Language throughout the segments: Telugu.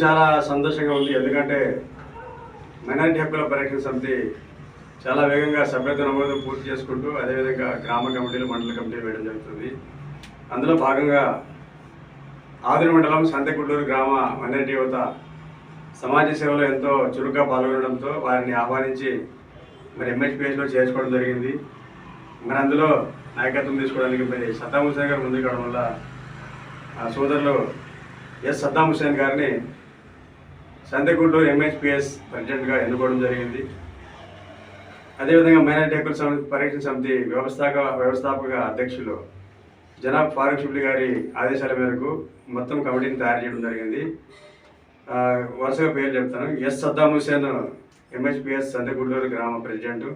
చాలా సంతోషంగా ఉంది. ఎందుకంటే మైనారిటీ హక్కుల పరిరక్షణ సమితి చాలా వేగంగా సభ్యత్వ నమోదు పూర్తి చేసుకుంటూ అదేవిధంగా గ్రామ కమిటీలు, మండల కమిటీలు వేయడం జరుగుతుంది. అందులో భాగంగా ఆదిరి మండలం సంతెగుడ్డూరు గ్రామ మైనారిటీ యువత సమాజ సేవలో ఎంతో చురుగ్గా పాల్గొనడంతో వారిని ఆహ్వానించి మరి ఎంహెచ్పిఎస్లో చేర్చుకోవడం జరిగింది. మరి అందులో నాయకత్వం తీసుకోవడానికి మరి సద్దాం హుసేన్ గారు ముందుకు రావడం వల్ల సోదరులు ఎస్ సద్దాం హుసేన్ గారిని సంతెగుడ్డూరు ఎంహెచ్పిఎస్ ప్రెసిడెంట్గా ఎన్నుకోవడం జరిగింది. అదేవిధంగా మైనారిటీ హక్కుల పరిరక్షణ సమితి వ్యవస్థాపక అధ్యక్షులు జనాబ్ ఫారూక్ షిబ్లీ గారి ఆదేశాల మేరకు మొత్తం కమిటీని తయారు చేయడం జరిగింది. వరుసగా పేర్లు చెప్తాను. ఎస్ సద్దాం హుసేన్ ఎంహెచ్పిఎస్ సంతెగుడ్డూరు గ్రామ president,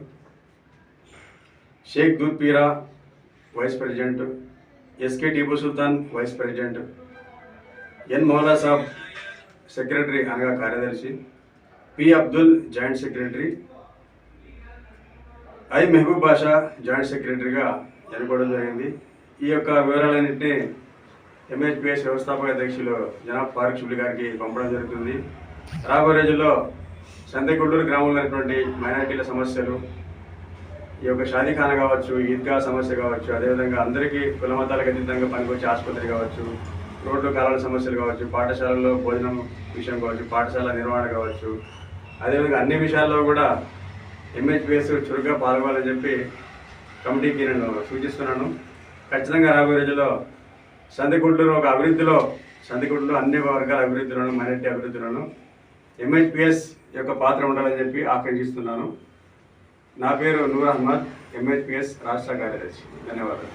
Sheikh Dood Peera vice president, SK Tipu Sultan vice president, N Maula Sab secretary అనగా కార్యదర్శి, P Abdul joint secretary, I Mehboob Basha joint సెక్రటరీగా ఎన్నుకోవడం జరిగింది. ఈ యొక్క వివరాలన్నింటినీ ఎంహెచ్పిఎస్ వ్యవస్థాపక అధ్యక్షులు జనాబ్ ఫారూక్ షిబ్లీ గారికి పంపడం జరుగుతుంది. రాబోయే రోజుల్లో సంతెగుడ్డూరు గ్రామంలో ఉన్నటువంటి మైనారిటీల సమస్యలు, ఈ యొక్క షాదీఖానా కావచ్చు, ఈద్గా సమస్య కావచ్చు, అదేవిధంగా అందరికీ కుల మతాలకు అతీతంగా పనికొచ్చే ఆసుపత్రి కావచ్చు, రోడ్లు కాలాల సమస్యలు కావచ్చు, పాఠశాలల్లో భోజనం విషయం కావచ్చు, పాఠశాల నిర్వహణ కావచ్చు, అదేవిధంగా అన్ని విషయాల్లో కూడా ఎంహెచ్పిఎస్ చురుగ్గా పాల్గొనాలని చెప్పి కమిటీకి నేను సూచిస్తున్నాను. ఖచ్చితంగా రాబోయే రోజుల్లో సంతెగుడ్డూరు ఒక అభివృద్ధిలో, సంతెగుడ్డూరు అన్ని వర్గాల అభివృద్ధిలోను, మైనారిటీ అభివృద్ధిలోను ఎంహెచ్పిఎస్ యొక్క పాత్ర ఉండాలని చెప్పి ఆకాంక్షిస్తున్నాను. నా పేరు నూర్ అహ్మద్, ఎంహెచ్పిఎస్ రాష్ట్ర కార్యదర్శి. ధన్యవాదాలు.